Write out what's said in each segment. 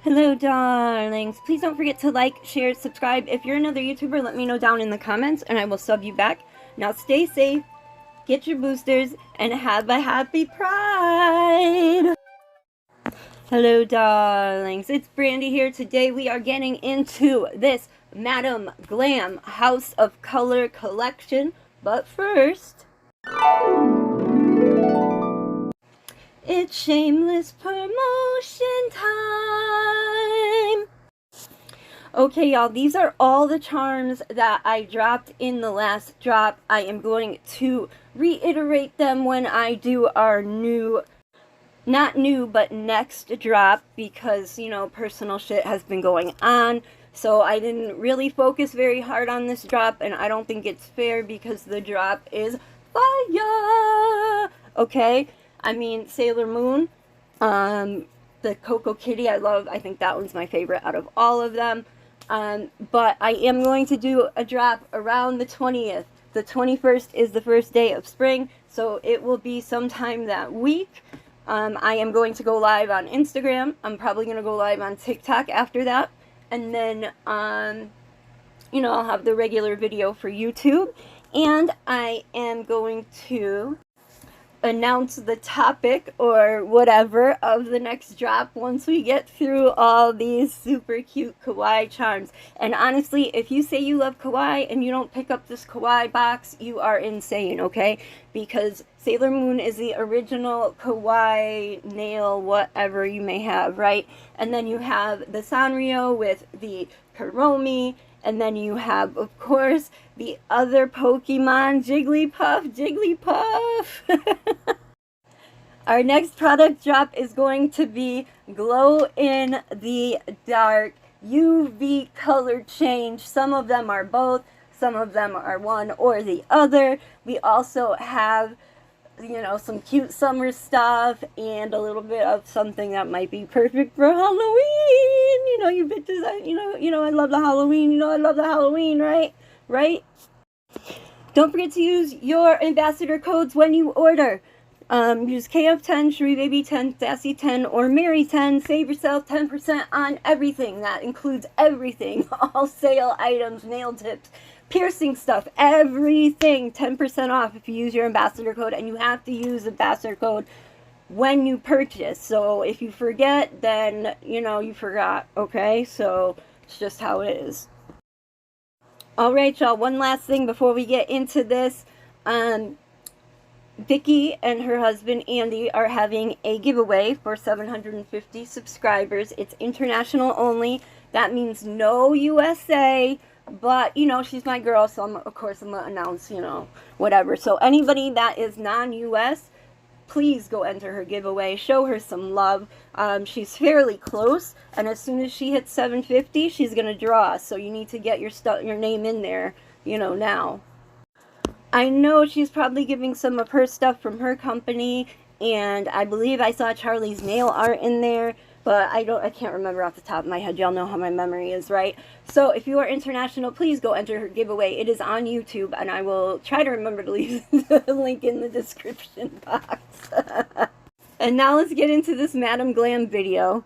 Hello, darlings. Please don't forget to like, share, subscribe. If you're another YouTuber, let me know down in the comments and I will sub you back. Now stay safe, get your boosters, and have a happy Pride! Hello, darlings. It's Brandy here. Today we are getting into this Madam Glam House of Color collection. But first, it's shameless promotion time! Okay, y'all, these are all the charms that I dropped in the last drop. I am going to reiterate them when I do our not new, but next drop, because, you know, personal shit has been going on. So I didn't really focus very hard on this drop, and I don't think it's fair because the drop is fire! Okay? I mean, Sailor Moon, the Coco Kitty, I think that one's my favorite out of all of them. But I am going to do a drop around the 20th. The 21st is the first day of spring, so it will be sometime that week. I am going to go live on Instagram. I'm probably going to go live on TikTok after that. And then, you know, I'll have the regular video for YouTube. And I am going to announce the topic or whatever of the next drop once we get through all these super cute kawaii charms. And honestly, if you say you love kawaii and you don't pick up this kawaii box, you are insane, okay? Because Sailor Moon is the original kawaii nail whatever you may have, right? And then you have the Sanrio with the Kuromi. And then you have, of course, the other Pokemon, Jigglypuff. Our next product drop is going to be Glow in the Dark UV color change. Some of them are both, some of them are one or the other. We also have, you know, some cute summer stuff and a little bit of something that might be perfect for Halloween. You know, you bitches, you know, I love the Halloween. You know, I love the Halloween, right? Right? Don't forget to use your ambassador codes when you order. Use KF10, SherieBaby10, Sassy10, or Mary10. Save yourself 10% on everything. That includes everything. All sale items, nail tips, piercing stuff, everything. 10% off if you use your ambassador code. And you have to use ambassador code when you purchase. So if you forget, then, you know, you forgot. Okay? So it's just how it is. Alright, y'all. One last thing before we get into this. Vicky and her husband Andy are having a giveaway for 750 subscribers. It's international only. That means no USA, but, you know, she's my girl, so of course I'm going to announce, you know, whatever. So anybody that is non-US, please go enter her giveaway. Show her some love. She's fairly close, and as soon as she hits 750, she's going to draw. So you need to get your name in there, you know, now. I know she's probably giving some of her stuff from her company, and I believe I saw Charlie's nail art in there, but I can't remember off the top of my head. Y'all know how my memory is, right? So if you are international, please go enter her giveaway. It is on YouTube, and I will try to remember to leave the link in the description box. And now let's get into this Madam Glam video.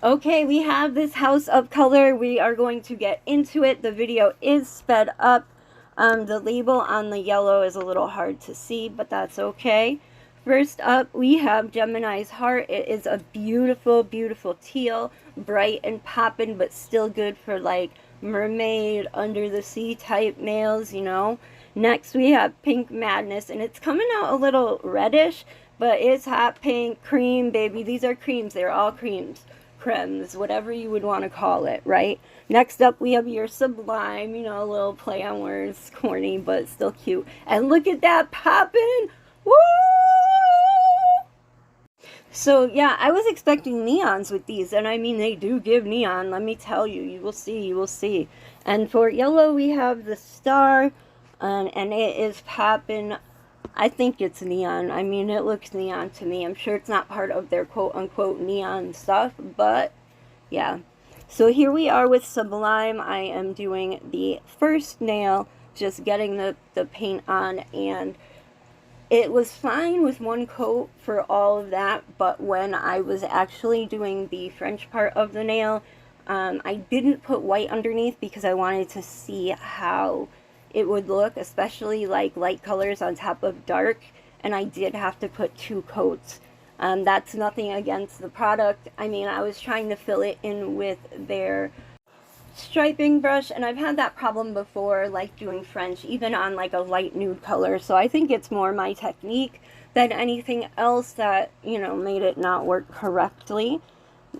Okay, we have this House of Color. We are going to get into it. The video is sped up. The label on the yellow is a little hard to see, but that's okay. First up, we have Gemini's Heart. It is a beautiful, beautiful teal, bright and poppin', but still good for, like, mermaid, under the sea type nails, you know. Next, we have Pink Madness, and it's coming out a little reddish, but it's hot pink, cream, baby. These are creams. They're all creams. Cremes, whatever you would want to call it, right? Next up, we have your Sublime, you know, a little play on words, corny, but still cute. And look at that poppin'! Woo! So, yeah, I was expecting neons with these, and I mean, they do give neon, let me tell you. You will see, you will see. And for yellow, we have the star, and it is poppin'. I think it's neon. I mean, it looks neon to me. I'm sure it's not part of their quote-unquote neon stuff, but yeah. So here we are with Sublime. I am doing the first nail, just getting the paint on, and It was fine with one coat for all of that, but when I was actually doing the French part of the nail, I didn't put white underneath because I wanted to see how it would look, especially like light colors on top of dark, and I did have to put 2 coats. That's nothing against the product. I mean, I was trying to fill it in with their striping brush, and I've had that problem before, like doing French, even on like a light nude color. So I think it's more my technique than anything else that, you know, made it not work correctly.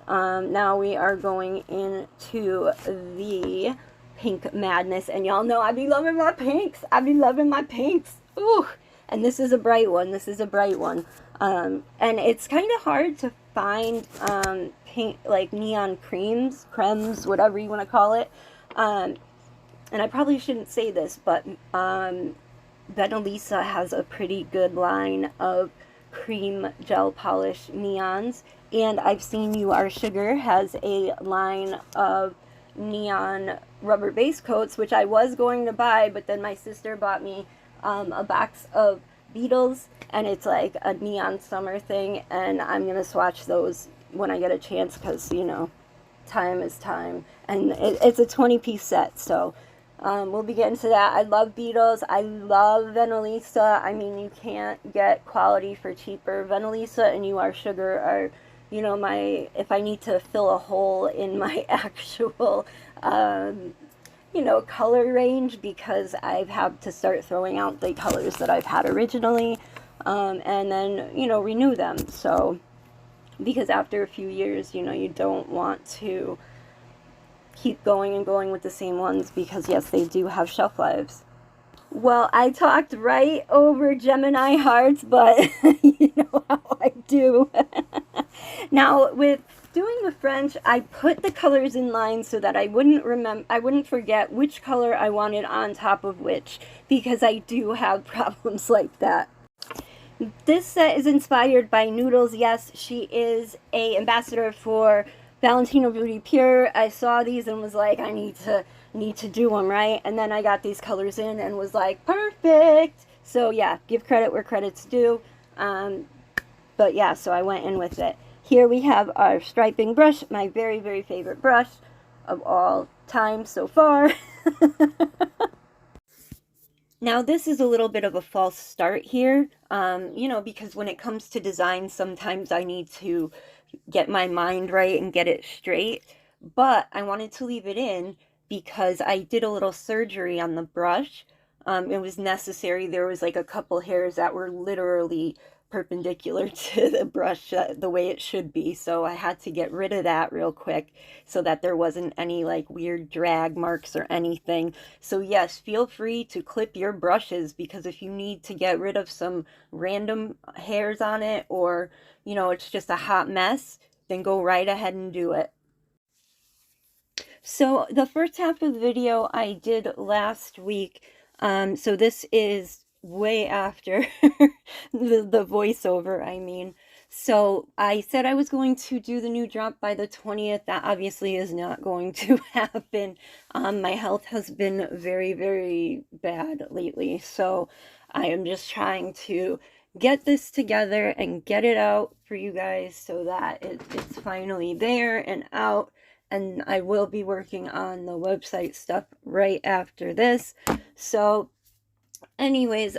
Now we are going into the pink madness, and y'all know I be loving my pinks. I be loving my pinks. Ooh, and this is a bright one. This is a bright one. And it's kind of hard to find pink, like neon creams, whatever you want to call it. And I probably shouldn't say this, but Venalisa has a pretty good line of cream gel polish neons, and I've seen You Are Sugar has a line of neon rubber base coats, which I was going to buy, but then my sister bought me a box of Beetles, and it's like a neon summer thing, and I'm gonna swatch those when I get a chance, because, you know, time is time, and it's a 20-piece set, so we'll be getting to that. I love Beetles. I love Venalisa. I mean, you can't get quality for cheaper. Venalisa and You Are Sugar are, you know, my, if I need to fill a hole in my actual, you know, color range, because I've had to start throwing out the colors that I've had originally, and then, you know, renew them. So, because after a few years, you know, you don't want to keep going and going with the same ones, because yes, they do have shelf lives. Well, I talked right over Gemini hearts, but you know how I do. Now, with doing the French, I put the colors in line so that I wouldn't forget which color I wanted on top of which, because I do have problems like that. This set is inspired by Noodles. Yes, she is a ambassador for Valentino Beauty Pure. I saw these and was like, I need to do them, right? And then I got these colors in and was like, perfect. So yeah, give credit where credit's due. But yeah, so I went in with it. Here we have our striping brush, my very, very favorite brush of all time so far. Now, this is a little bit of a false start here, you know, because when it comes to design, sometimes I need to get my mind right and get it straight, but I wanted to leave it in because I did a little surgery on the brush. It was necessary. There was like a couple hairs that were literally perpendicular to the brush the way it should be, so I had to get rid of that real quick so that there wasn't any like weird drag marks or anything. So yes, feel free to clip your brushes, because if you need to get rid of some random hairs on it, or you know, it's just a hot mess, then go right ahead and do it. So the first half of the video I did last week, so this is way after the voiceover, I mean. So I said I was going to do the new drop by the 20th. That obviously is not going to happen. My health has been very, very bad lately, so I am just trying to get this together and get it out for you guys so that it's finally there and out. And I will be working on the website stuff right after this. So anyways,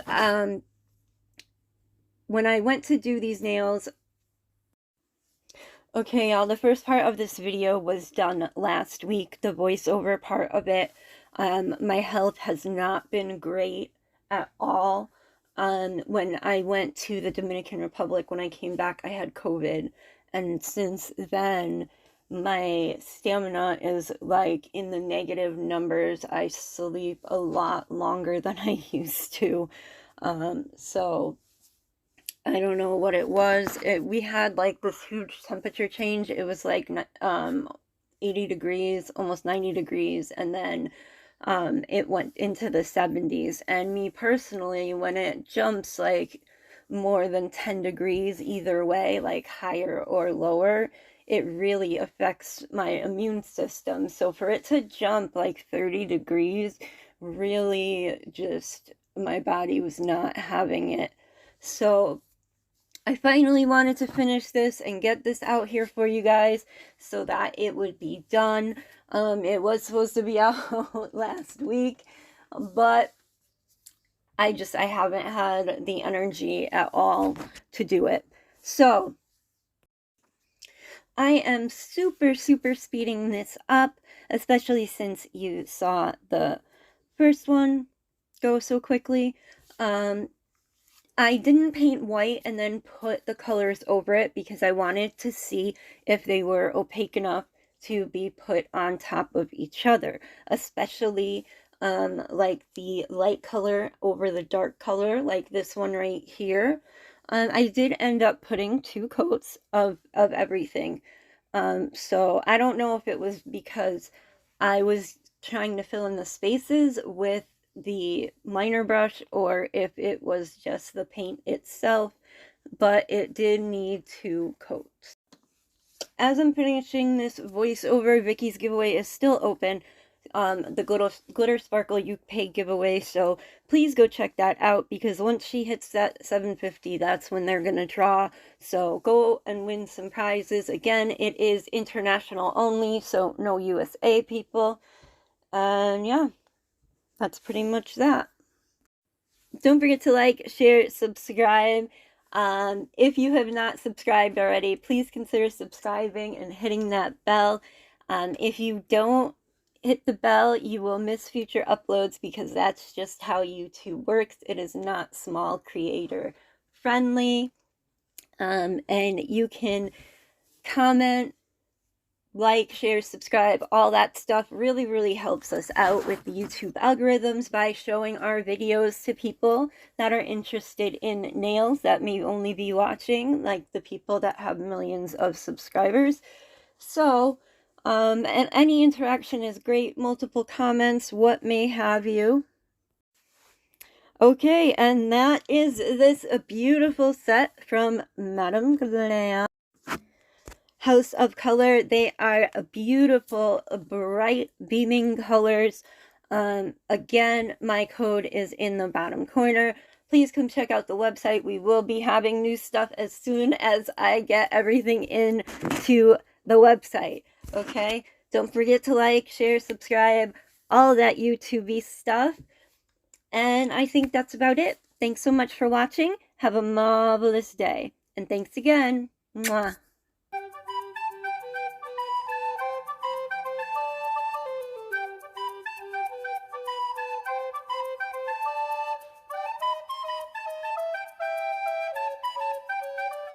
when I went to do these nails, okay, y'all, the first part of this video was done last week, the voiceover part of it. My health has not been great at all. When I went to the Dominican Republic, when I came back, I had COVID, and since then, my stamina is like in the negative numbers. I sleep a lot longer than I used to. So I don't know what it was. We had like this huge temperature change. It was like 80 degrees, almost 90 degrees, and then it went into the 70s. And me personally, when it jumps like more than 10 degrees either way, like higher or lower, it really affects my immune system. So for it to jump like 30 degrees, really just, my body was not having it. So I finally wanted to finish this and get this out here for you guys so that it would be done. It was supposed to be out last week, but I haven't had the energy at all to do it. So I am super speeding this up, especially since you saw the first one go so quickly. I didn't paint white and then put the colors over it because I wanted to see if they were opaque enough to be put on top of each other, especially like the light color over the dark color, like this one right here. I did end up putting 2 coats of everything. So I don't know if it was because I was trying to fill in the spaces with the liner brush or if it was just the paint itself, but it did need 2 coats. As I'm finishing this voiceover, Vicky's giveaway is still open. The glitter sparkle you pay giveaway, so please go check that out because once she hits that 750, that's when they're gonna draw. So go and win some prizes. Again, it is international only, so no USA people. And yeah, that's pretty much that. Don't forget to like, share, subscribe. If you have not subscribed already, please consider subscribing and hitting that bell. If you don't hit the bell, you will miss future uploads because that's just how YouTube works. It is not small creator friendly. And you can comment, like, share, subscribe, all that stuff really helps us out with the YouTube algorithms by showing our videos to people that are interested in nails that may only be watching, like the people that have millions of subscribers. So, and any interaction is great, multiple comments, what may have you. Okay, and that is this beautiful set from Madam Glam. House of Color. They are beautiful, bright, beaming colors. Again, my code is in the bottom corner. Please come check out the website. We will be having new stuff as soon as I get everything into the website. Okay? Don't forget to like, share, subscribe, all that YouTube-y stuff. And I think that's about it. Thanks so much for watching. Have a marvelous day. And thanks again. Mwah.